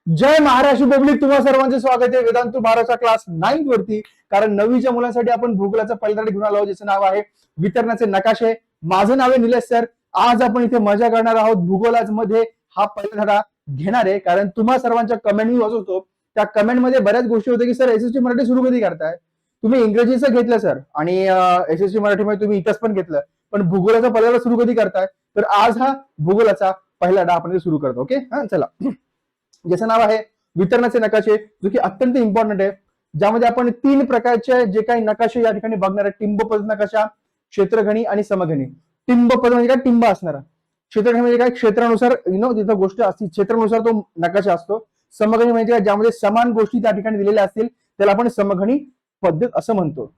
जय Maharashtra public, तुम्हा सर्वांचे स्वागत आहे वेदांतू महाराष्ट्र क्लास 9 वरती. कारण 9वीच्या मुलांसाठी आपण भूगोलाचा पहिला धडा घेऊन आलो, ज्याचं नाव आहे वितरणाचे नकाशे. माझं नाव आहे निलेश सर. आज आपण इथे मजा करणार आहोत. भूगोलामध्ये हा पहिला धडा घेणार आहे कारण तुम्हा सर्वांच्या कमेंट मी वाचवतो. त्या कमेंट मध्ये बऱ्याच गोष्टी होत्या की सर एसएसटी मराठी सुरू कधी करताय. तुम्ही इंग्रजीचं घेतलं सर आणि एसएसटी मराठीमध्ये तुम्ही इतिहास पण घेतलं, पण भूगोलाचा पहिला धडा सुरू कधी करताय. तर आज हा भूगोलाचा पहिला धडा आपण सुरू करतो. ओके, हा चला. ज्याचं नाव आहे वितरणाचे नकाशे, जो की अत्यंत इम्पॉर्टंट आहे, ज्यामध्ये आपण 3 प्रकारचे जे काही नकाशे या ठिकाणी बघणार आहे. टिंब पद्धत नकाशा, क्षेत्रगणी आणि समगणी. टिंब पद्धत म्हणजे काय, टिंब असणारा. क्षेत्रगणी म्हणजे काय, क्षेत्रानुसार तिथं गोष्ट असते, क्षेत्रानुसार तो नकाशा असतो. समगणी म्हणजे काय, ज्यामध्ये समान गोष्टी त्या ठिकाणी दिलेल्या असतील त्याला आपण समगणी पद्धत असं म्हणतो.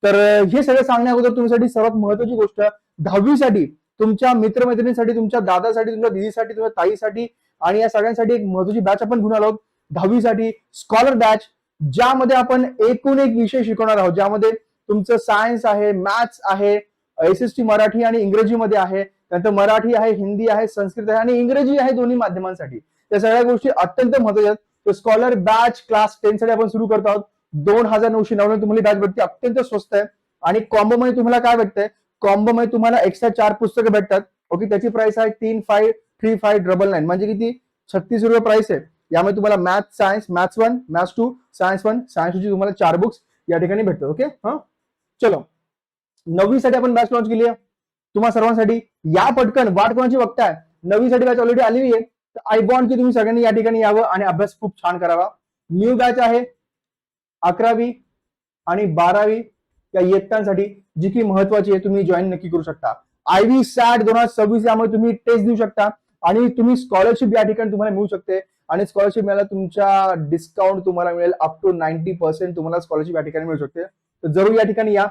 तर हे सगळं सांगण्या अगोदर तुमच्यासाठी सर्वात महत्वाची गोष्ट, 10वी साठी तुमच्या मित्रमैत्रिणींसाठी, तुमच्या दादासाठी, तुमच्या दिदीसाठी, तुमच्या ताईसाठी आणि या सगळ्यांसाठी एक महत्वाची बॅच आपण घेऊन आलो. 10वी साठी स्कॉलर बॅच, ज्यामध्ये आपण एकूण एक विषय शिकवणार आहोत, ज्यामध्ये तुमचं सायन्स आहे, मॅथ्स आहे, एसएसटी मराठी आणि इंग्रजीमध्ये आहे, त्यानंतर मराठी आहे, हिंदी आहे, संस्कृत आहे आणि इंग्रजी आहे, दोन्ही माध्यमांसाठी. त्या सगळ्या गोष्टी अत्यंत महत्वाच्या आहेत. तो स्कॉलर बॅच क्लास 10 साठी आपण सुरू करतो आहोत. 2999 तुम्हाला बॅच भेटते, अत्यंत स्वस्त आहे. आणि कॉम्बो मध्ये तुम्हाला काय भेटतंय, कॉम्बो मध्ये तुम्हाला एक्स्ट्रा 4 पुस्तकं भेटतात. ओके, त्याची प्राइस आहे 3599, म्हणजे किती, 36 रुपये प्राइस आहे. यामध्ये तुम्हाला maths science, maths 1, maths 2, science 1, science 2 ची तुम्हाला 4 बुक्स या ठिकाणी भेटतात. ओके, हा चलो. 9वी साठी आपण बॅच लॉन्च केली आहे तुम्हा सर्वांसाठी. या पटकन वाट कोणाची बघताय, 9वी साठी बॅच ऑलरेडी आलेली आहे. तर आय वॉन्ट की तुम्ही सगळ्यांनी या ठिकाणी यावं आणि अभ्यास खूप छान करावा. न्यू बॅच आहे 11वी आणि 12वी या इयत्तांसाठी, जी की महत्वाची आहे. तुम्ही जॉईन नक्की करू शकता. आयव्ही सॅट 2026 यामुळे तुम्ही टेस्ट देऊ शकता आणि तुम्ही स्कॉलरशिप या ठिकाणी तुम्हाला मिळू शकते. आणि स्कॉलरशिप मिळायला तुमच्या डिस्काउंट तुम्हाला मिळेल अप टू 90% तुम्हाला स्कॉलरशिप या ठिकाणी मिळू शकते. तर जरूर या ठिकाणी या.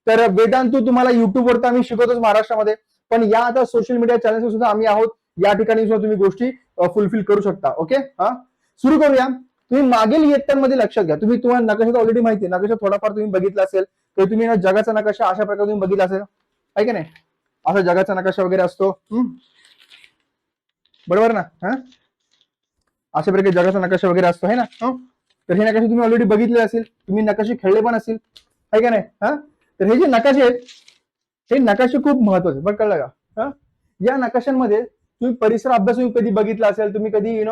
तर वेदांतू तुम्हाला युट्यूबवर तर आम्ही शिकवतोच महाराष्ट्रामध्ये, पण या आता सोशल मीडिया चॅनल्सवर सुद्धा आम्ही आहोत. या ठिकाणी सुद्धा तुम्ही गोष्टी फुलफिल करू शकता. ओके, हा सुरू करूया. तुम्ही मागील इयत्तांमध्ये लक्षात घ्या, तुम्ही तुम्हाला नकाशा ऑलरेडी माहिती आहे, नकाशा थोडाफार तुम्ही बघितला असेल, तर तुम्ही जगाचा नकाशा अशा प्रकारे तुम्ही बघितला असेल, आहे की नाही. असा जगाचा नकाशा वगैरे असतो, बरोबर ना. अशा प्रकारे जगाचा नकाशा वगैरे असतो, आहे ना. तर हे नकाशे तुम्ही ऑलरेडी बघितले असेल, तुम्ही नकाशे खेळले पण असतील, आहे का नाही. तर हे जे नकाशे आहेत, हे नकाशे खूप महत्वाचे, बरं कळलं का. या नकाशांमध्ये तुम्ही परिसर अभ्यास कधी बघितला असेल, तुम्ही कधी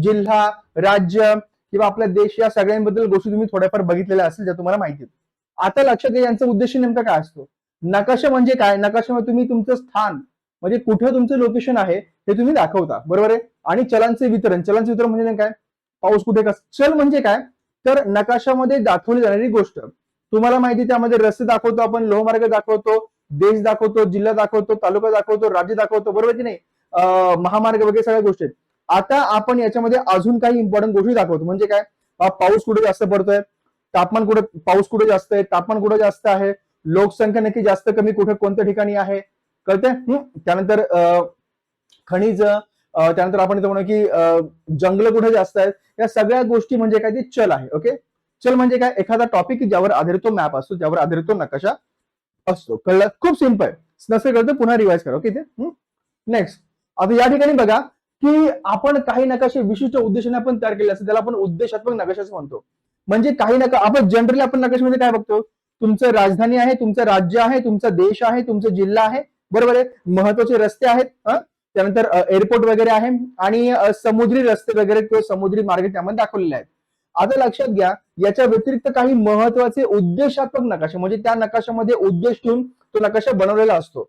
जिल्हा, राज्य किंवा आपला देश या सगळ्यांबद्दल गोष्टी तुम्ही थोड्याफार बघितलेल्या असेल, ज्या तुम्हाला माहिती आहेत. आता लक्षात घ्या, यांचा उद्देश नेमका काय असतो. नकाशा म्हणजे काय, नकाशामध्ये तुम्ही तुमचं स्थान म्हणजे कुठे तुमचं लोकेशन आहे हे तुम्ही दाखवता, बरोबर आहे. आणि चलांचे वितरण, चलांचे वितरण म्हणजे काय, पाऊस कुठे कसं. चल म्हणजे काय, तर नकाशामध्ये दाखवली जाणारी गोष्ट. तुम्हाला माहिती, त्यामध्ये रस्ते दाखवतो आपण, लोहमार्ग दाखवतो, देश दाखवतो, जिल्हा दाखवतो, तालुका दाखवतो, राज्य दाखवतो, बरोबर की नाही. महामार्ग वगैरे सगळ्या गोष्टी. आता आपण याच्यामध्ये अजून काही इम्पॉर्टंट गोष्टी दाखवतो, म्हणजे काय, पाऊस कुठे जास्त पडतोय, तापमान कुठे, पाऊस कुठे जास्त आहे, तापमान कुठे जास्त आहे, लोकसंख्या नक्की जास्त कमी कुठे कोणत्या ठिकाणी आहे, कळतंय. त्यानंतर खनिज, त्यानंतर आपण इथं म्हणू की जंगल कुठे जास्त आहेत. या सगळ्या गोष्टी म्हणजे काय, ते चल आहे. ओके, चल म्हणजे काय, एखादा टॉपिक ज्यावर आधारित तो मॅप असतो, ज्यावर आधारित तो नकाशा असतो. कळलं, खूप सिंपल. नसेल कळतं पुन्हा रिवाइज करा. Okay, next. आता या ठिकाणी बघा की आपण काही नकाशे विशिष्ट उद्देशाने आपण तयार केले असतात, त्याला आपण उद्देशात्मक नकाशा असं म्हणतो. म्हणजे काही आपण जनरली आपण नकाशामध्ये काय बघतो, तुमचं राजधानी आहे, तुमचं राज्य आहे, तुमचा देश आहे, तुमचा जिल्हा आहे, बरोबर आहे, महत्वाचे रस्ते आहेत, त्यानंतर एअरपोर्ट वगैरे आहे आणि समुद्री रस्ते वगैरे किंवा समुद्री मार्ग त्यामध्ये दाखवलेले आहेत. आता लक्षात घ्या, याच्या व्यतिरिक्त काही महत्वाचे उद्देशात्मक नकाशे, म्हणजे त्या नकाशामध्ये उद्देश ठेवून तो नकाशा बनवलेला असतो.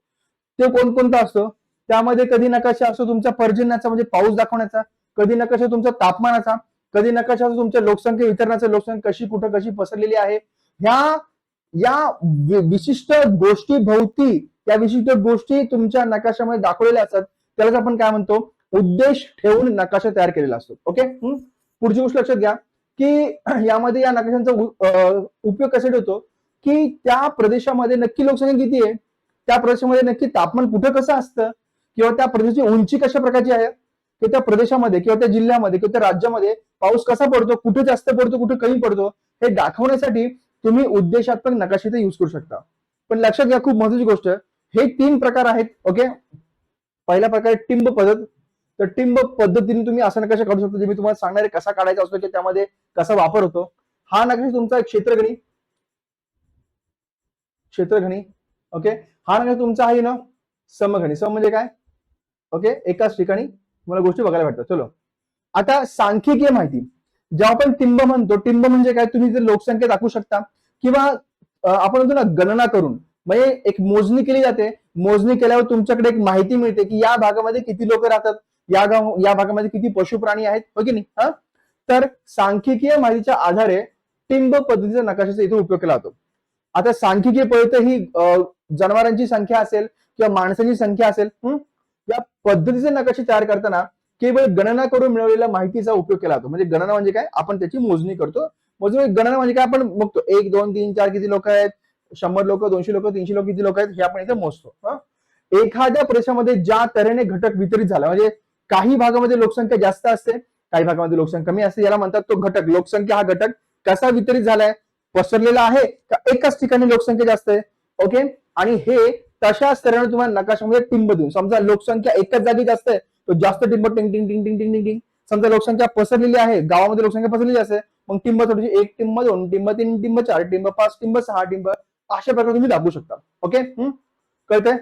ते कोणकोणता असतो, त्यामध्ये कधी नकाशा असतो तुमचा पर्जन्याचा म्हणजे पाऊस दाखवण्याचा, कधी नकाशा तुमचा तापमानाचा, कधी नकाशा असतो तुमच्या लोकसंख्या वितरणाचा, लोकसंख्या कशी कुठं कशी पसरलेली आहे. या विशिष्ट गोष्टी भोवती, त्या विशिष्ट गोष्टी तुमच्या नकाशामध्ये दाखवलेल्या असतात, त्यालाच आपण काय म्हणतो, उद्देश ठेवून नकाशा तयार केलेला असतो. ओके, पुढची गोष्ट लक्षात घ्या की यामध्ये या नकाशांचा उपयोग कसा होतो, की त्या प्रदेशामध्ये नक्की लोकसंख्या किती आहे, त्या प्रदेशामध्ये नक्की तापमान कुठं कसं असतं, किंवा त्या प्रदेशाची उंची कशा प्रकारची आहे, किंवा त्या प्रदेशामध्ये किंवा त्या जिल्ह्यामध्ये किंवा त्या राज्यामध्ये पाऊस कसा पडतो, कुठे जास्त पडतो, कुठे कमी पडतो, हे दाखवण्यासाठी तुम्ही उद्देशात्मक नकाशे यूज करू शकता. पण लक्षात घ्या, खूप महत्वाची गोष्ट, हे 3 प्रकार आहेत. ओके, पहिला प्रकार टिंब पद्धत, तर टिंब पद्धतीने तुम्ही असा नकाशा काढू शकता, जे मी तुम्हाला सांगणार आहे कसा काढायचा असतो, की त्यामध्ये कसा वापर होतो. हा नकाशा तुमचा एक क्षेत्रगणी ओके. हा नकाशा तुमचा आहे ना समघनी. सम म्हणजे काय? ओके, एकाच ठिकाणी तुम्हाला गोष्टी बघायला भेटतात. चलो आता सांख्यिकीय माहिती, जेव्हा आपण टिंब म्हणतो, टिंब म्हणजे काय, तुम्ही जर लोकसंख्या दाखवू शकता किंवा आपण म्हणतो ना गणना करून, म्हणजे एक मोजणी केली जाते. मोजणी केल्यावर तुमच्याकडे एक माहिती मिळते की या भागामध्ये किती लोक राहतात, या भागामध्ये किती पशु प्राणी आहेत, हो की नाही. हा, तर सांख्यिकीय माहितीच्या आधारे टिंब पद्धतीचा नकाशाचा इथे उपयोग केला जातो. आता सांख्यिकीय पद्धत ही जनावरांची संख्या असेल किंवा माणसांची संख्या असेल, या पद्धतीचे नकाशे तयार करताना केवळ गणना करून मिळवलेल्या माहितीचा उपयोग केला जातो. म्हणजे गणना म्हणजे काय, आपण त्याची मोजणी करतो. गणना म्हणजे काय, आपण बघतो 1 2 3 4 किती लोक आहेत, 100 लोक, 200 लोक, 300 लोक किती लोक आहेत, हे आपण इथे मोजतो. एखाद्या प्रदेशामध्ये ज्या तऱ्हेने घटक वितरित झाला, म्हणजे काही भागामध्ये लोकसंख्या जास्त असते, काही भागामध्ये लोकसंख्या कमी असते, याला म्हणतात तो घटक. लोकसंख्या हा घटक कसा वितरित झालाय, पसरलेला आहे का एकाच ठिकाणी लोकसंख्या जास्त आहे. ओके, आणि हे तशाच तऱ्हेने तुम्हाला नकाशामध्ये टिंब देऊन, समजा लोकसंख्या एकाच जागी जास्त आहे, तो जास्त टिंब टिंग टिंग टिंग टिंग टिंग टिंग टिंग. समजा लोकसंख्या पसरलेली आहे, गावामध्ये लोकसंख्या पसरलेली असते, मग टिंब थोडीशी 1 टिंब 2 टिंब 3 टिंब 4 टिंब 5 टिंब 6 टिंब, अशा प्रकारे तुम्ही दाखवू शकता. ओके, कळतंय.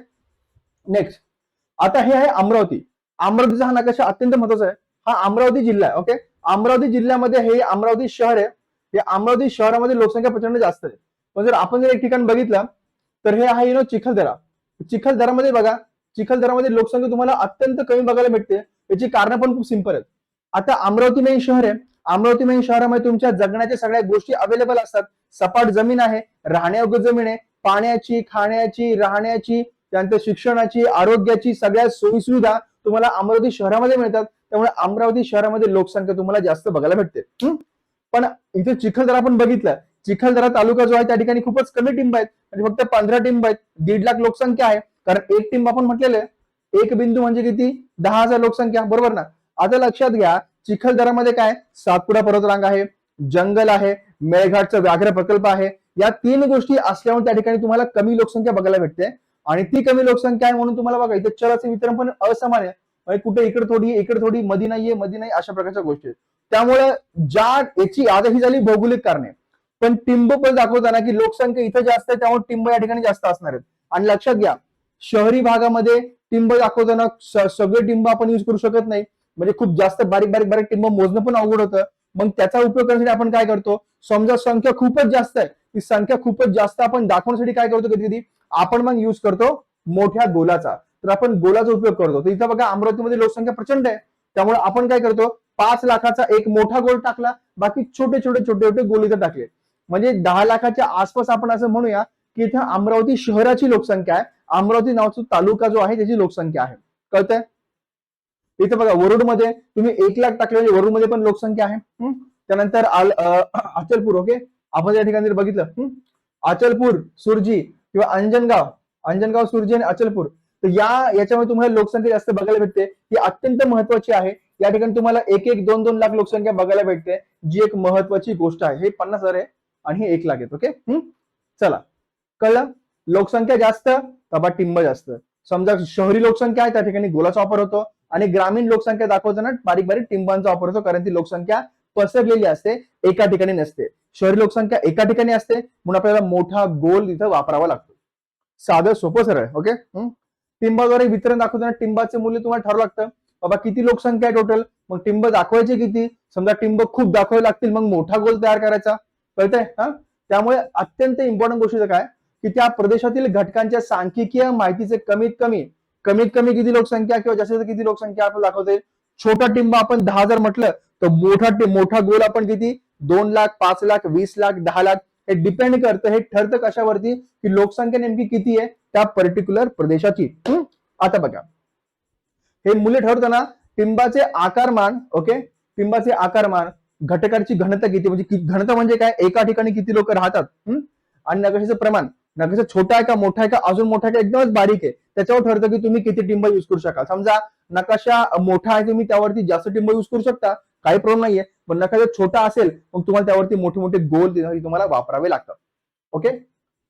नेक्स्ट, आता हे आहे अमरावती. अमरावतीचा हा नकाशा अत्यंत महत्वाचा आहे. हा अमरावती जिल्हा आहे. ओके, अमरावती जिल्ह्यामध्ये हे अमरावती शहर आहे. या अमरावती शहरामध्ये लोकसंख्या प्रचंड जास्त आहे. पण जर आपण एक ठिकाण बघितलं तर हे आहे चिखलदरा. चिखलदरामध्ये बघा, चिखलदरामध्ये लोकसंख्या तुम्हाला अत्यंत कमी बघायला भेटते. याची कारण पण खूप सिंपल आहेत. आता अमरावती मेन शहर आहे. अमरावती मेन शहरामध्ये तुमच्या जगण्याच्या सगळ्या गोष्टी अवेलेबल असतात. सपाट जमीन आहे, राहण्यायोग्य जमीन आहे, पाण्याची, खाण्याची, राहण्याची, त्यानंतर शिक्षणाची, आरोग्याची सगळ्या सोयी सुविधा तुम्हाला अमरावती शहरामध्ये मिळतात. त्यामुळे अमरावती शहरामध्ये लोकसंख्या तुम्हाला जास्त बघायला भेटते. पण इथे चिखलदरा आपण बघितलं, चिखलदरा तालुका जो आहे त्या ठिकाणी खूपच कमी टिंब आहेत, म्हणजे फक्त 15 टिंब आहेत. 1.5 लाख लोकसंख्या आहे. कारण एक टिंब आपण म्हटलेलं आहे, एक बिंदू म्हणजे किती, 10,000 लोकसंख्या, बरोबर ना. आता लक्षात घ्या, चिखलदरामध्ये काय, सातपुडा पर्वतरांग आहे, जंगल आहे, मेळघाटचा व्याघ्र प्रकल्प आहे. या 3 गोष्टी असल्यामुळे त्या ठिकाणी तुम्हाला कमी लोकसंख्या बघायला भेटते. आणि ती कमी लोकसंख्या आहे म्हणून तुम्हाला बघा इथे चराचं वितरण पण असमान आहे. म्हणजे कुठे इकडे थोडी, मध्ये नाहीये, मध्ये नाही, अशा प्रकारच्या गोष्टी. त्यामुळे ज्या याची आता ही झाली भौगोलिक कारणे, पण टिंब पण दाखवताना की लोकसंख्या इथे जास्त आहे त्यामुळे टिंब या ठिकाणी जास्त असणार आहेत. आणि लक्षात घ्या, शहरी भागामध्ये टिंब दाखवताना सगळे टिंब आपण युज करू शकत नाही. म्हणजे खूप जास्त बारीक बारीक बारीक टिंब मोजणं पण अवघड होतं. मग त्याचा उपयोग करण्यासाठी आपण काय करतो, समजा संख्या खूपच जास्त आहे, ती संख्या खूपच जास्त आपण दाखवण्यासाठी काय करतो, कधी कधी आपण मग युज करतो मोठ्या गोलाचा. तर आपण गोलाचा उपयोग करतो. तर इथं बघा अमरावतीमध्ये लोकसंख्या प्रचंड आहे, त्यामुळे आपण काय करतो, 5 लाखाचा एक मोठा गोल टाकला, बाकी छोटे छोटे छोटे छोटे गोल इथे टाकले. म्हणजे 10 लाखाच्या आसपास आपण असं म्हणूया की इथे अमरावती शहराची लोकसंख्या आहे. अमरावती नावाचा तालुका जो आहे त्याची लोकसंख्या आहे. कळतंय. इथे बघा वरुडमध्ये तुम्ही 1 लाख टाकले म्हणजे वरुडमध्ये पण लोकसंख्या आहे. त्यानंतर अचलपूर, ओके, आपण या ठिकाणी बघितलं अचलपूर, सुरजी किंवा अंजनगाव, सुरजी आणि अचलपूर. तर याच्यामध्ये तुम्हाला लोकसंख्या जास्त बघायला भेटते. ही अत्यंत महत्वाची आहे. या ठिकाणी तुम्हाला 1 2 2 लाख लोकसंख्या बघायला भेटते, जी एक महत्वाची गोष्ट आहे. हे 50,000 आहे आणि हे 1 लाख आहेत. ओके, चला, कळलं. लोकसंख्या जास्त तबा टिंब जास्त. समजा शहरी लोकसंख्या आहे त्या ठिकाणी गोलाचा वापर होतो, आणि ग्रामीण लोकसंख्या दाखवताना बारीक बारीक टिंबांचा वापर होतो, कारण ती लोकसंख्या पसरलेली असते, एका ठिकाणी नसते. शहरी लोकसंख्या एका ठिकाणी असते म्हणून आपल्याला मोठा गोल इथं वापरावा लागतो. साधं सोपं सरळ. ओके, टिंबाद्वारे वितरण दाखवताना टिंबाचे मूल्य तुम्हाला ठरवं लागतं. बाबा किती लोकसंख्या आहे टोटल, मग टिंब दाखवायचे किती. समजा टिंब खूप दाखवावे लागतील, मग मोठा गोल तयार करायचा. कळतंय. त्यामुळे अत्यंत इम्पॉर्टंट गोष्ट काय की त्या प्रदेशातील घटकांच्या सांख्यिकीय माहितीचे कमीत कमी किती लोकसंख्या किंवा जास्तीत किती लोकसंख्या आपल्याला दाखवते. छोटा टिंब आपण 10,000 म्हटलं तर मोठा गोल आपण किती, 2 लाख, 5 लाख, 20 लाख, 10 लाख. हे डिपेंड करतं, हे ठरतं कशावरती की लोकसंख्या नेमकी किती आहे त्या पर्टिक्युलर प्रदेशाची. आता बघा, हे मूल्य ठरवताना टिंबाचे आकारमान, ओके, टिंबाचे आकारमान, घटकांची घनता किती, म्हणजे घनता म्हणजे काय, एका ठिकाणी किती लोक राहतात, आणि नकाशाचं प्रमाण, नकाशा छोटा आहे का मोठा आहे का अजून मोठा आहे का एकदमच बारीक आहे, त्याच्यावर ठरतं की तुम्ही किती टिंब युज करू शकाल. समजा नकाशा मोठा आहे, तुम्ही त्यावरती जास्त टिंब युज करू शकता, काही प्रॉब्लेम नाहीये. पण नकाशा छोटा असेल मग तुम्हाला त्यावरती मोठे मोठे गोल तुम्हाला वापरावे लागतात. ओके,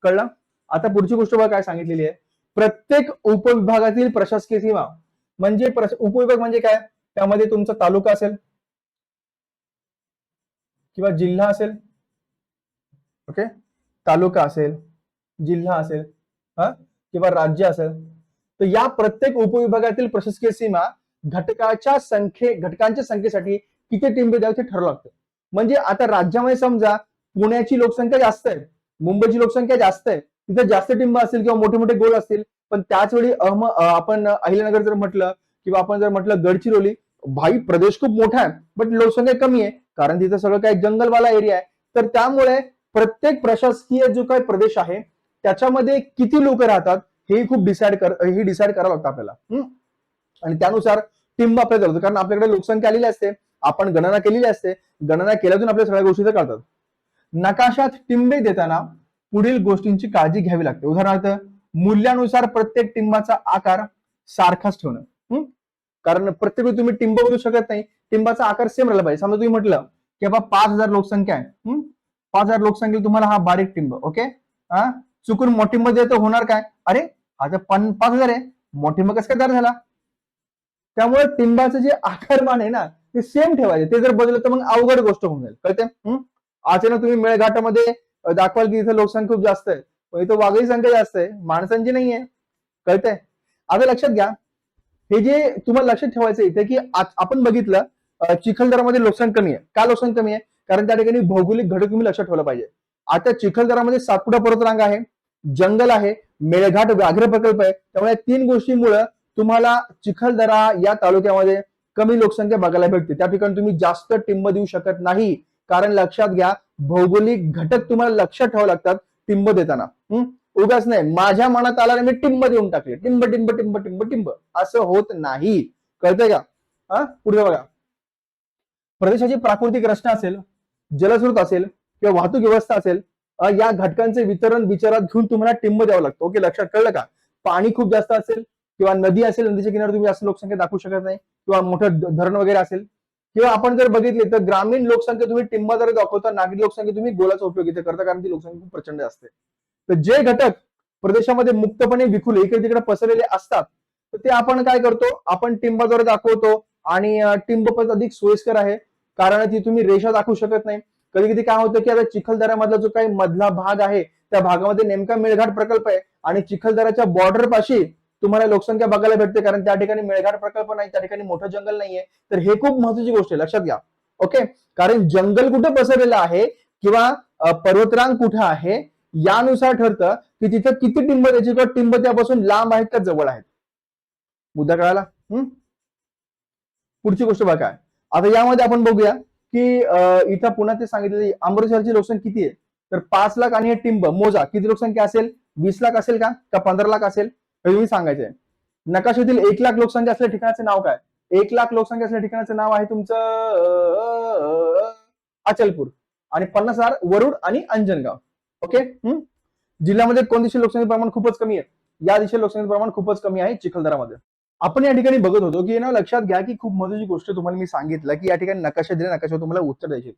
कळलं. आता पुढची गोष्ट बघा काय सांगितलेली आहे. प्रत्येक उपविभागातील प्रशासकीय सीमा, म्हणजे उपविभाग म्हणजे काय, त्यामध्ये तुमचा तालुका असेल किंवा जिल्हा असेल, ओके, तालुका असेल, जिल्हा असेल, किंवा राज्य असेल, तर या प्रत्येक उपविभागातील प्रशासकीय सीमा घटकांच्या संख्येसाठी किती टिंबे द्यावे ते ठरवलं लागतं. म्हणजे आता राज्यामध्ये समजा पुण्याची लोकसंख्या जास्त आहे, मुंबईची लोकसंख्या जास्त आहे, तिथे जास्त टिंब असतील किंवा मोठे मोठे गोल असतील, पण त्याच वेळी आपण अहिल्यानगर जर म्हटलं किंवा आपण जर म्हटलं गडचिरोली, भाई प्रदेश खूप मोठा आहे बट लोकसंख्या कमी आहे, कारण तिथे सगळं काही जंगलवाला एरिया आहे. तर त्यामुळे प्रत्येक प्रशासकीय जो काही प्रदेश आहे त्याच्यामध्ये किती लोक राहतात हे खूप डिसाईड करावं लागतं आपल्याला. आणि त्यानुसार टिंब आपल्याला होतं, कारण आपल्याकडे लोकसंख्या आलेली असते, आपण गणना केलेली असते, गणना केल्यातून आपल्या सगळ्या गोष्टी कळतात. नकाशात टिंबे देताना पुढील गोष्टींची काळजी घ्यावी लागते. उदाहरणार्थ, मूल्यानुसार प्रत्येक टिंबाचा आकार सारखाच ठेवणं, कारण प्रत्येक वेळी तुम्ही टिंब बदलू शकत नाही, टिंबाचा आकार सेम राहिला पाहिजे. समजा तुम्ही म्हटलं की बाबा 5,000 लोकसंख्या आहे, 5,000 लोकसंख्या तुम्हाला हा बारीक टिंब, ओके, चुकून मोठी मध्ये तर होणार काय, अरे आता 5,000 आहे, मोठी मग कसं काय तयार झाला. त्यामुळे टिंबाचं जे आकारमान आहे ना ते सेम ठेवायचे, ते जर बदललं तर मग अवघड गोष्ट होऊन जाईल, कळते. अचानक तुम्ही मेळघाटामध्ये दाखवाल की इथं लोकसंख्या खूप जास्त आहे, पण इथं वाघही संख्या जास्त आहे, माणसांची नाहीये, कळते. आता लक्षात घ्या, हे जे तुम्हाला लक्षात ठेवायचं इथे की आपण बघितलं चिखलदरामध्ये लोकसंख्या कमी आहे. का लोकसंख्या कमी आहे? कारण त्या ठिकाणी भौगोलिक घटक तुम्ही लक्षात ठेवला पाहिजे. आता चिखलदरामध्ये सातपुडा पर्वतरांग आहे, जंगल आहे, मेळघाट व्याघ्र प्रकल्प आहे, त्यामुळे 3 गोष्टींमुळे तुम्हाला चिखलदरा या तालुक्यामध्ये कमी लोकसंख्या बघायला भेटते. त्या ठिकाणी तुम्ही जास्त टिंब देऊ शकत नाही, कारण लक्षात घ्या भौगोलिक घटक तुम्हाला लक्षात ठेवावे लागतात टिंब देताना. उगाच नाही माझ्या मनात आला मी टिंब देऊन टाकले, टिंब टिंब टिंब टिंब टिंब, असं होत नाही, कळतंय का. पुढे बघा, प्रदेशाची प्राकृतिक रचना असेल, जलस्रोत असेल किंवा वाहतूक व्यवस्था असेल, या घटकांचे वितरण विचारात घेऊन तुम्हाला टिंब द्यावं लागतं. ओके, लक्षात कळलं का. पाणी खूप जास्त असेल किंवा नदी असेल, नदीच्या किनारी तुम्ही जास्त लोकसंख्या दाखवू शकत नाही, किंवा मोठं धरण वगैरे असेल, किंवा आपण जर बघितले तर ग्रामीण लोकसंख्या तुम्ही टिंबाद्वारे दाखवता, नागरी लोकसंख्या तुम्ही गोलाचा उपयोग इथे करता, कारण ती लोकसंख्या खूप प्रचंड असते. तर जे घटक प्रदेशामध्ये मुक्तपणे विखुरले इकडे तिकडे पसरलेले असतात तर ते आपण काय करतो, आपण टिंबाद्वारे दाखवतो. आणि टिंब पद्धत अधिक सोयीस्कर आहे, कारण ती तुम्ही रेषा दाखवू शकत नाही. कधी कधी काय होतं की आता चिखलदऱ्यामधला जो काही मधला भाग आहे त्या भागामध्ये नेमका मेळघाट प्रकल्प आहे आणि चिखलदऱ्याच्या बॉर्डर पाशी तुम्हाला लोकसंख्या बघायला भेटते, कारण त्या ठिकाणी मेळघाट प्रकल्प नाही, त्या ठिकाणी मोठं जंगल नाहीये. तर हे खूप महत्वाची गोष्ट आहे, लक्षात घ्या. ओके, कारण जंगल कुठे पसरलेलं आहे किंवा पर्वतरांग कुठे आहे यानुसार ठरतं की तिथं किती टिंब द्यायची किंवा टिंब त्यापासून लांब आहेत का जवळ आहेत. मुद्दा कळाला. पुढची गोष्ट बघा काय, आता यामध्ये आपण बघूया की इथं पुन्हा ते सांगितले अमृतसरची लोकसंख्या किती आहे, तर 5 लाख आणि हे टिंब मोजा किती लोकसंख्या असेल, 20 लाख असेल का 15 लाख असेल, हे तुम्ही सांगायचंय. नकाशातील 1 लाख लोकसंख्या असलेल्या ठिकाणाचे नाव काय. 1 लाख लोकसंख्या असलेल्या ठिकाणाचं नाव आहे तुमचं अचलपूर, आणि 50,000 वरुड आणि अंजनगाव. ओके, जिल्ह्यामध्ये कोण दिशे लोकसंख्येचं प्रमाण खूपच कमी आहे, या दिशेला लोकसंख्येचं प्रमाण खूपच कमी आहे चिखलदरामध्ये. आपण या ठिकाणी बघत होतो की ना लक्षात घ्या की खूप महत्त्वाची गोष्ट तुम्हाला मी सांगितलं की या ठिकाणी नकाशा दिला, नकाशावर तुम्हाला उत्तर द्यायचे.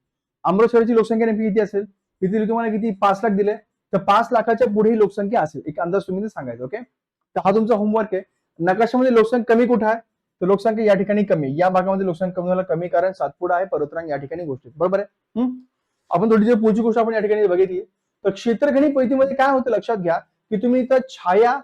अमृतसरची लोकसंख्या नेमकी किती असेल, किती तुम्हाला किती 5 लाख दिले, तर 5 लाखाच्या पुढे लोकसंख्या असेल, एक अंदाज तुम्ही सांगायचा. ओके, तर हा तुमचा होमवर्क आहे. नकाशामध्ये लोकसंख्या कमी कुठे आहे, तर लोकसंख्या या ठिकाणी कमी, या भागामध्ये लोकसंख्या कमी कमी कारण सातपुडा आहे, पर्वतरांग या ठिकाणी गोष्टी, बरोबर आहे. आपण थोडी पुढची गोष्ट आपण या ठिकाणी बघितली. तर क्षेत्रगणित पद्धतीमध्ये काय होतं लक्षात घ्या की तुम्ही इथं छाया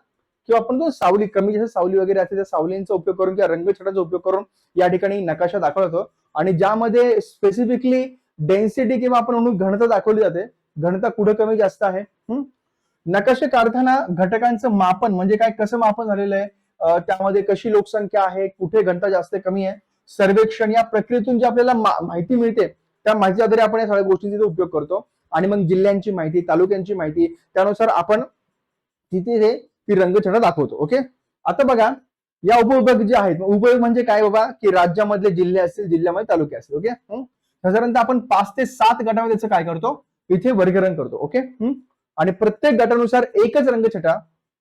किंवा आपण तो सावली कमी जसं सावली वगैरे असते त्या सावलींचा उपयोग करून किंवा रंगछटाचा उपयोग करून या ठिकाणी नकाशा दाखवतो, आणि ज्यामध्ये स्पेसिफिकली डेन्सिटी किंवा आपण म्हणून घनता दाखवली जाते, घनता कुठे कमी जास्त आहे. नकाशे काढताना घटकांचं मापन म्हणजे काय, कसं मापन झालेलं आहे, त्यामध्ये कशी लोकसंख्या आहे, कुठे घनता जास्त कमी आहे, सर्वेक्षण या प्रक्रियेतून जी आपल्याला माहिती मिळते त्या माहिती आधारे आपण या सगळ्या गोष्टींचा उपयोग करतो. आणि मग जिल्ह्यांची माहिती, तालुक्यांची माहिती, त्यानुसार आपण तिथे ती रंगछटा दाखवतो. ओके, आता बघा या उपविभाग जे आहेत, उपविभाग म्हणजे काय बाबा की राज्यामधले जिल्हे असतील, जिल्ह्यामध्ये तालुके असतील. ओके, साधारणतः आपण 5 ते 7 गटामध्ये त्याचं काय करतो, इथे वर्गीकरण करतो. ओके, आणि प्रत्येक गटानुसार एकच रंगछटा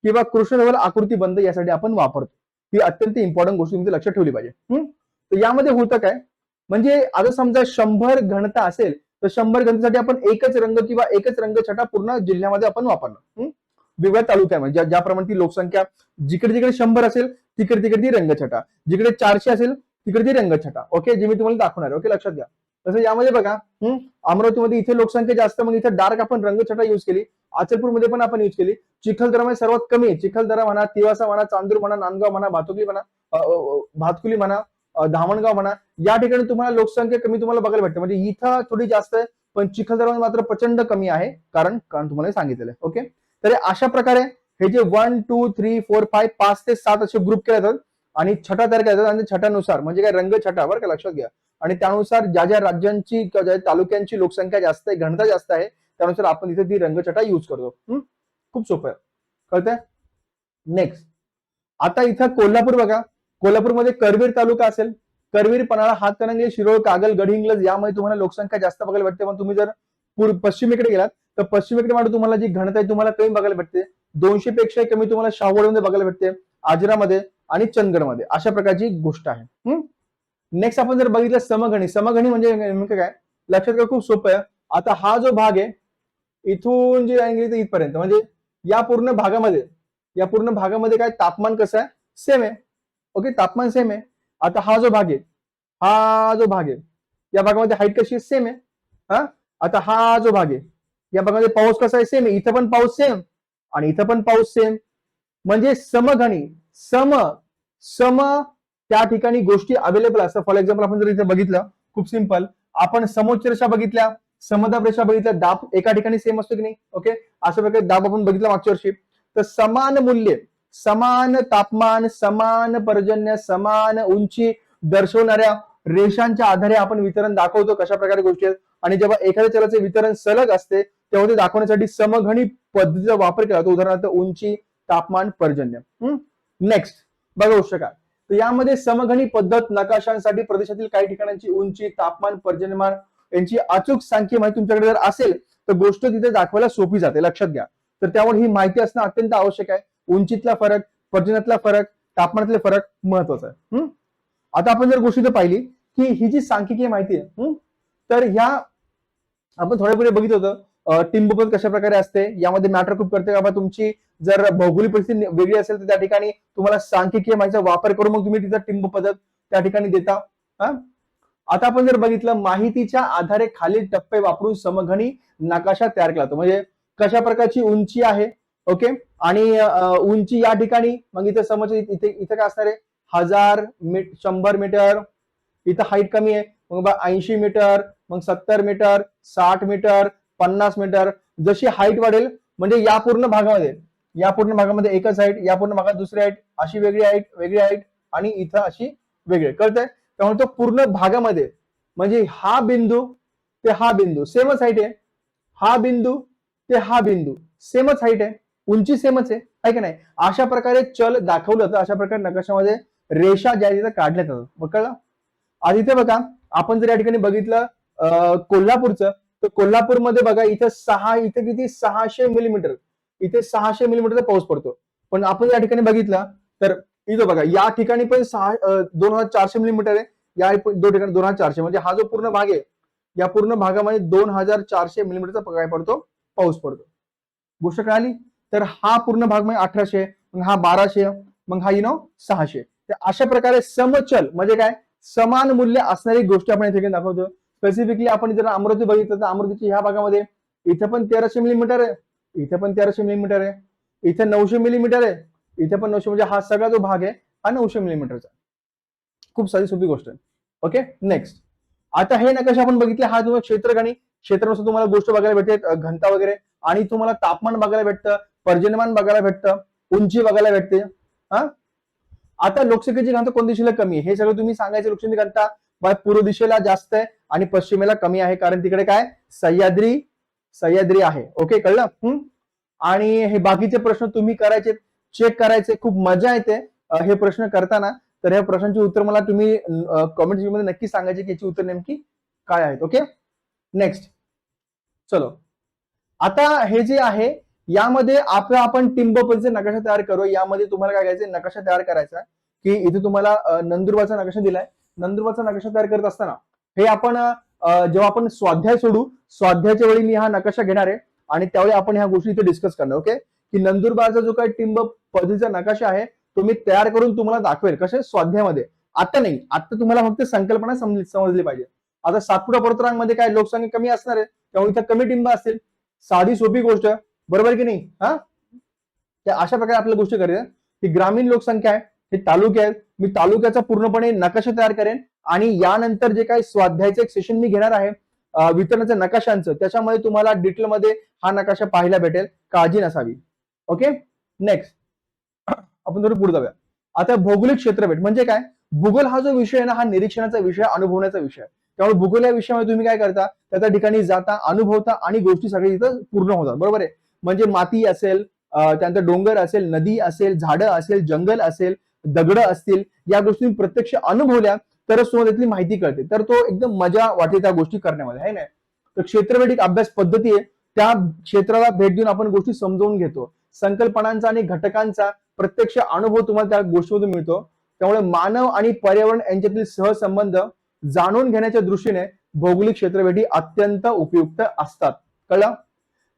किंवा कृष्णधवल आकृती बंद यासाठी आपण वापरतो. ही अत्यंत इम्पॉर्टंट गोष्ट तुम्ही लक्षात ठेवली पाहिजे. तर यामध्ये होतं काय, म्हणजे आता समजा 100 घनता असेल तर 100 घनतेसाठी आपण एकच रंग किंवा एकच रंगछटा पूर्ण जिल्ह्यामध्ये आपण वापरणार. वेगवेगळ्या तालुक्यामध्ये ज्याप्रमाणे ती लोकसंख्या जिकडे जिकडे 100 असेल तिकडे तिकडे ती रंगछटा, जिकडे 400 असेल तिकडे ती रंगछटा. ओके, जे मी तुम्हाला दाखवणार आहे. ओके, लक्षात घ्या. तसं यामध्ये बघा, अमरावतीमध्ये इथे लोकसंख्या जास्त, मग इथे डार्क आपण रंगछटा युज केली. अचलपूरमध्ये पण आपण युज केली. चिखलदरामध्ये सर्वात कमी आहे. चिखलदरा म्हणा, तिवासा म्हणा, चांदूर म्हणा, नांदगाव म्हणा, भातुकली म्हणा, भातकुली म्हणा, धामणगाव म्हणा, या ठिकाणी तुम्हाला लोकसंख्या कमी तुम्हाला बघायला भेटते. म्हणजे इथं थोडी जास्त आहे, पण चिखलदरामध्ये मात्र प्रचंड कमी आहे, कारण तुम्हाला सांगितलेलं आहे. ओके, तर अशा प्रकारे हे जे 1 2 3 4 5 5 ते 7 असे ग्रुप केले जातात आणि छटा तयार केल्या जातात. आणि छटानुसार म्हणजे काय, रंग छटा, बरं का, लक्षात घ्या. आणि त्यानुसार ज्या ज्या राज्यांची किंवा ज्या तालुक्यांची लोकसंख्या जास्त आहे, घनता जास्त आहे, त्यानुसार आपण इथे ती रंगछटा युज करतो. खूप सोपं आहे, कळतंय. नेक्स्ट, आता इथं कोल्हापूर बघा. कोल्हापूरमध्ये करवीर तालुका असेल. करवीर, पन्हाळा, हातकणंगले, शिरोळ, कागल, गडहिंग्लज यामध्ये तुम्हाला लोकसंख्या जास्त बघायला भेटते. पण तुम्ही जर पश्चिमेकडे गेलात तर पश्चिमेकडे मात्र तुम्हाला जी घनता आहे तुम्हाला कमी बघायला भेटते. 200 पेक्षा कमी तुम्हाला शाहूवाडमध्ये बघायला भेटते, आजरामध्ये आणि चंदगडमध्ये. अशा प्रकारची गोष्ट आहे. नेक्स्ट आपण जर बघितलं समघणी. समघणी म्हणजे नेमकं काय, लक्षात घ्या, खूप सोपं आहे. आता हा जो भाग आहे इथून जे आहे इथपर्यंत, म्हणजे या पूर्ण भागामध्ये काय तापमान कसं आहे, सेम आहे. ओके, तापमान सेम आहे. आता हा जो भाग आहे या भागामध्ये हाईट कशी आहे, सेम आहे. आता हा जो भाग आहे या भागामध्ये पाऊस कसा आहे, सेम आहे. इथं पण पाऊस सेम आणि इथं पण पाऊस सेम. म्हणजे समघणी, सम त्या ठिकाणी गोष्टी अवेलेबल असतात. फॉर एक्झाम्पल आपण जर इथे बघितलं, खूप सिंपल, आपण समोच्च रेषा बघितल्या, समदाब रेषा बघितल्या, दाब एका ठिकाणी सेम असतो की नाही. ओके, अशा प्रकारे दाब आपण बघितला मागच्या वर्षी. तर समान मूल्य, समान तापमान, समान पर्जन्य, समान उंची दर्शवणाऱ्या रेषांच्या आधारे आपण वितरण दाखवतो. कशा प्रकारे गोष्टी आहेत. आणि जेव्हा एखाद्या चलाचे वितरण सलग असते तेव्हा ते दाखवण्यासाठी समघणी पद्धतीचा वापर केला जातो. उदाहरणार्थ उंची, तापमान, पर्जन्य. नेक्स्ट बघा गोष्ट काय, तर यामध्ये समघणी पद्धत नकाशांसाठी प्रदेशातील काही ठिकाणांची उंची, तापमान, पर्जन्यमान यांची अचूक सांख्यिक माहिती तुमच्याकडे जर असेल तर गोष्ट तिथे दाखवायला सोपी जाते. लक्षात घ्या. तर त्यामुळे ही माहिती असणं अत्यंत आवश्यक आहे. उंचीतला फरक, पर्जन्यातला फरक, तापमानातले फरक महत्वाचा आहे. आता आपण जर गोष्ट पाहिली की ही जी सांख्यिकीय माहिती आहे, तर ह्या आपण थोड्यापूर्वी बघितलं होतं टिंब कशा प्रकारे असते. यामध्ये मॅटर खूप करते का, तुमची जर भौगोलिक परिस्थिती वेगळी असेल तर त्या ठिकाणी तुम्हाला सांख्यिकीय माहितीचा वापर करून मग तुम्ही तिचा टिंब पद्धत त्या ठिकाणी देता. आता आपण जर बघितलं, माहितीच्या आधारे खालील टप्पे वापरून समघणी नकाशा तयार केला जातो. म्हणजे कशा प्रकारची उंची आहे, ओके, आणि उंची या ठिकाणी, मग इथे समज इथे काय असणार आहे, 1000 100 मीटर. इथं हाईट कमी आहे, मग 80 मीटर, मग 70 मीटर, 60 मीटर, 50 मीटर. जशी हाईट वाढेल म्हणजे या पूर्ण भागामध्ये एकच हाईट, या पूर्ण भागात दुसरी हाईट, अशी वेगळी हाईट आणि इथं अशी वेगळी. कळतंय. त्यामुळे तो पूर्ण भागामध्ये म्हणजे हा बिंदू ते हा बिंदू सेमच हाईट आहे, हा बिंदू ते हा बिंदू सेमच हाईट आहे, उंची सेमच आहे की नाही. अशा प्रकारे चल दाखवलं जातं. अशा प्रकारे नकाशामध्ये रेषा ज्या तिथं काढल्या जातात. कळलं. आज इथे बघा, आपण जर या ठिकाणी बघितलं कोल्हापूरचं, तर कोल्हापूरमध्ये बघा इथं किती 600 मिलीमीटर, इथे 600 मिलीमीटरचा पाऊस पडतो. पण आपण या ठिकाणी बघितलं तर इथं बघा या ठिकाणी पण 2400 मिलीमीटर आहे, या दोन ठिकाणी 2400. म्हणजे हा जो पूर्ण भाग आहे या पूर्ण भागामध्ये 2400 मिलीमीटरचा काय पडतो, पाऊस पडतो. गोष्ट कळाली. तर हा पूर्ण भाग म्हणजे 1800, मग हा 1200, मग हा 600. तर अशा प्रकारे समचल म्हणजे काय, समान मूल्य असणारी गोष्टी आपण इथे दाखवतो. स्पेसिफिकली आपण जर अमरावती बघितलं तर अमरावतीच्या ह्या भागामध्ये इथे पण 1300 मिलीमीटर आहे, इथे पण 1300 मिलीमीटर आहे, इथे 900 मिलीमीटर आहे, इथे पण 900. म्हणजे हा सगळा जो भाग आहे हा 900 मिलीमीटरचा. खूप साधी सोपी गोष्ट आहे. Okay, next. आता हे नकाशा आपण बघितले, हा तुम्हाला क्षेत्रानुसार तुम्हाला गोष्ट बघायला भेटते, घनता वगैरे, आणि तुम्हाला तापमान बघायला भेटतं, पर्जन्यमान बघायला भेटतं, उंची बघायला भेटते. आता लोकसंख्येची घनता कोणत्या दिशेला कमी आहे हे सगळं तुम्ही सांगायचं. लोकसंख्येची घनता पूर्व दिशेला जास्त आहे आणि पश्चिमेला कमी आहे, कारण तिकडे काय सह्याद्री आहे. ओके, कळलं. आणि हे बाकीचे प्रश्न तुम्ही करायचे, चेक करायचे, खूप मजा येते हे प्रश्न करताना. तर ह्या प्रश्नांची उत्तर मला तुम्ही कमेंट मध्ये नक्की सांगायचे की याची उत्तर नेमकी काय आहेत. Okay, next. चलो, आता हे जे आहे यामध्ये आपण टिंब पद्धतीचा नकाशा तयार करू. यामध्ये तुम्हाला काय करायचं, नकाशा तयार करायचा की इथे तुम्हाला नंदुरबारचा नकाशा दिलाय. नंदुरबारचा नकाशा तयार करत असताना हे आपण जेव्हा आपण स्वाध्याय सोडू, स्वाध्यायाच्या वेळी मी हा नकाशा घेणार आहे आणि त्यावेळी आपण ह्या गोष्टी इथे डिस्कस करणार. ओके, की नंदुरबारचा जो काही टिंब पद्धतीचा नकाशा आहे तो मी तयार करून तुम्हाला दाखवेल. कसे, स्वाध्यायामध्ये. आता नाही, आता तुम्हाला फक्त संकल्पना समजली पाहिजे. आता सातपुडा पर्वतरांगमध्ये काय लोकसंख्या कमी असणार आहे, त्यामुळे इथं कमी टिंब असतील. साधी सोपी गोष्ट, बरोबर की नाही? हा, त्या अशा प्रकारे आपल्या गोष्टी करूया. ही ग्रामीण लोकसंख्या आहे, हे तालुके आहेत. मी तालुक्याचा पूर्णपणे नकाशा तयार करेन आणि यानंतर जे काही स्वाध्यायाचं एक सेशन मी घेणार आहे वितरणाच्या नकाशांचं, त्याच्यामध्ये तुम्हाला डिटेलमध्ये हा नकाशा पाहायला भेटेल, काळजी नसावी. ओके, नेक्स्ट आपण थोडं पुढे जाऊया. आता भौगोलिक क्षेत्रफळ म्हणजे काय? भूगोल हा जो विषय आहे ना, हा निरीक्षणाचा विषय, अनुभवण्याचा विषय आहे. त्यामुळे भूगोल या विषयामध्ये तुम्ही काय करता, त्या ठिकाणी जाता, अनुभवता आणि गोष्टी सगळ्या इथं पूर्ण होतात. बरोबर आहे? म्हणजे माती असेल, त्यानंतर डोंगर असेल, नदी असेल, झाडं असेल, जंगल असेल, दगड असतील, या गोष्टी प्रत्यक्ष अनुभवल्या तरच तुम्हाला त्यातली माहिती कळते. तर तो एकदम मजा वाटते त्या गोष्टी करण्यामध्ये, आहे ना? तर क्षेत्रफळ एक अभ्यास पद्धती आहे, त्या क्षेत्राला भेट देऊन आपण गोष्टी समजावून घेतो. संकल्पनांचा आणि घटकांचा प्रत्यक्ष अनुभव तुम्हाला त्या गोष्टीमधून मिळतो. त्यामुळे मानव आणि पर्यावरण यांच्यातील सहसंबंध जाणून घेण्याच्या दृष्टीने भौगोलिक क्षेत्रफेटी अत्यंत उपयुक्त असतात. कळलं?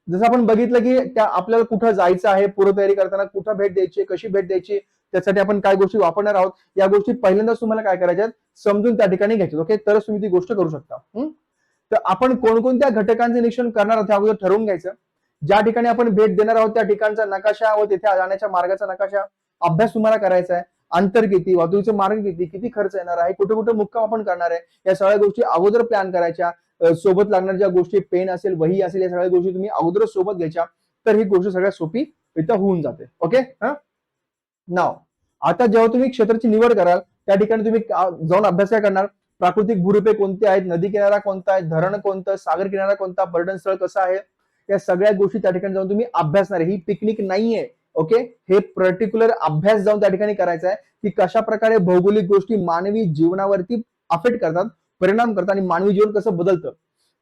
जसं आपण बघितलं की त्या आपल्याला कुठं जायचं आहे, पूर्वतयारी करताना कुठं भेट द्यायची, कशी भेट द्यायची, त्यासाठी आपण काय गोष्टी वापरणार आहोत, या गोष्टी पहिल्यांदाच तुम्हाला काय करायच्यात, समजून त्या ठिकाणी घ्यायच्यात. ओके, तरच तुम्ही ती गोष्ट करू शकता. तर आपण कोणकोणत्या घटकांचे निरीक्षण करणार आहोत हे अगोदर ठरवून घ्यायचं. ज्या ठिकाणी आपण भेट देणार आहोत त्या ठिकाणचा नकाशा व तिथे जाण्याच्या मार्गाचा नकाशा अभ्यास तुम्हाला करायचा आहे. अंतर किती, वाहतुकीचे मार्ग किती, किती खर्च येणार आहे, कुठे कुठे मुक्काम आपण करणार आहे, या सगळ्या गोष्टी अगोदर प्लॅन करायच्या. सोबत लागणार ज्या गोष्टी, पेन असेल, वही असेल, या सगळ्या गोष्टी तुम्ही अगोदरच सोबत घ्यायच्या. तर ही गोष्ट सगळ्यात सोपी इथं होऊन जाते. ओके, नाव आता जेव्हा तुम्ही क्षेत्राची निवड कराल त्या ठिकाणी तुम्ही जाऊन अभ्यास काय करणार, प्राकृतिक भूरूपे कोणते आहेत, नदी किनारा कोणता आहे, धरण कोणतं, सागर किनारा कोणता, पर्यटन स्थळ कसं आहे, या सगळ्या गोष्टी त्या ठिकाणी जाऊन तुम्ही अभ्यासणार आहे. ही पिकनिक नाहीये. ओके, हे पर्टिक्युलर अभ्यास जाऊन त्या ठिकाणी करायचा आहे की कशा प्रकारे भौगोलिक गोष्टी मानवी जीवनावरती अफेक्ट करतात, परिणाम करतात आणि मानवी जीवन कसं बदलतं.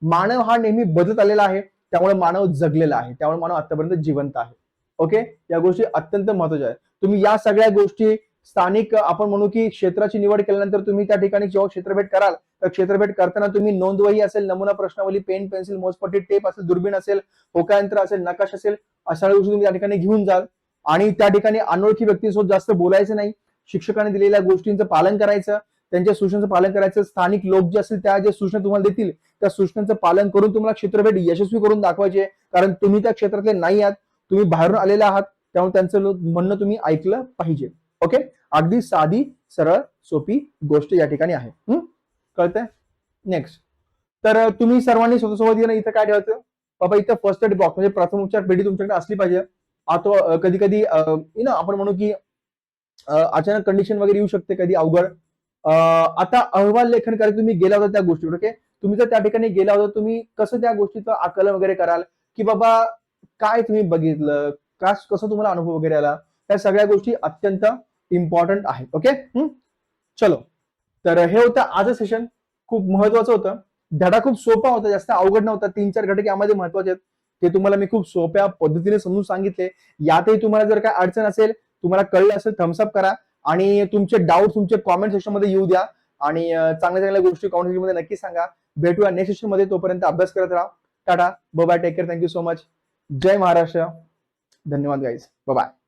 मानव हा नेहमी बदलत आलेला आहे, त्यामुळे मानव जगलेला आहे, त्यामुळे मानव आतापर्यंत जिवंत आहे. ओके, या गोष्टी अत्यंत महत्वाच्या आहेत. तुम्ही या सगळ्या गोष्टी स्थानिक आपण म्हणू की क्षेत्राची निवड केल्यानंतर तुम्ही त्या ठिकाणी जेव्हा क्षेत्रभेट कराल तर क्षेत्रभेट करताना तुम्ही नोंदवही असेल, नमुना प्रश्नावली, पेन, पेन्सिल, मोजपट्टी, टेप असेल, दुर्बीण असेल, होकायंत्र असेल, नकाश असेल, अशा गोष्टी तुम्ही त्या ठिकाणी घेऊन जाल. आणि त्या ठिकाणी अनोळखी व्यक्तींसोबत जास्त बोलायचं नाही. शिक्षकांनी दिलेल्या गोष्टींचं पालन करायचं, त्यांच्या सूचनांचं पालन करायचं. स्थानिक लोक जे असतील त्या ज्या सूचना तुम्हाला देतील त्या सूचनांचं पालन करून तुम्हाला क्षेत्रभेट यशस्वी करून दाखवायचे. कारण तुम्ही त्या क्षेत्रातले नाही आहात, तुम्ही बाहेरून आलेले आहात, त्यामुळे त्यांचं म्हणणं तुम्ही ऐकलं पाहिजे. ओके, अगदी साधी सरळ सोपी गोष्ट या ठिकाणी आहे. कळतंय? नेक्स्ट, तर तुम्ही सर्वांनी स्वतःसोबत इथं काय ठेवायचं बाबा, इथं फर्स्ट एड बॉक्स म्हणजे प्रथम उपचार पेटी तुमच्याकडे असली पाहिजे. आता कधी कधी आपण म्हणू की अचानक कंडिशन वगैरे येऊ शकते, कधी अवघड. आता अहवाल लेखन करायला तुम्ही गेला होता त्या गोष्टीवर. ओके, तुम्ही जर त्या ठिकाणी गेला होता, तुम्ही कसं त्या गोष्टीचं आकलन वगैरे कराल की बाबा काय तुम्ही बघितलं, कसं तुम्हाला अनुभव वगैरे आला, त्या सगळ्या गोष्टी अत्यंत इम्पॉर्टंट आहेत. ओके, चलो, तर हे होतं आजचं सेशन. खूप महत्वाचं होतं. धडा खूप सोपा होता, जास्त अवघड नव्हता. 3-4 घटक यामध्ये महत्वाचे आहेत, ते तुम्हाला मी खूप सोप्या पद्धतीने समजून सांगितले. यातही तुम्हाला जर काय अडचण असेल, तुम्हाला कळलं असेल, थम्सअप करा आणि तुमचे डाऊट तुमचे कॉमेंट सेक्शन मध्ये येऊ द्या आणि चांगल्या चांगल्या गोष्टी कॉमेंट सेक्शन मध्ये नक्की सांगा. भेटूया नेक्स्ट सेशन मध्ये. तोपर्यंत अभ्यास करत राहा. Ta-ta, bye bye, take care, thank you so much. जय महाराष्ट्र. धन्यवाद गाईज, बाय बाय.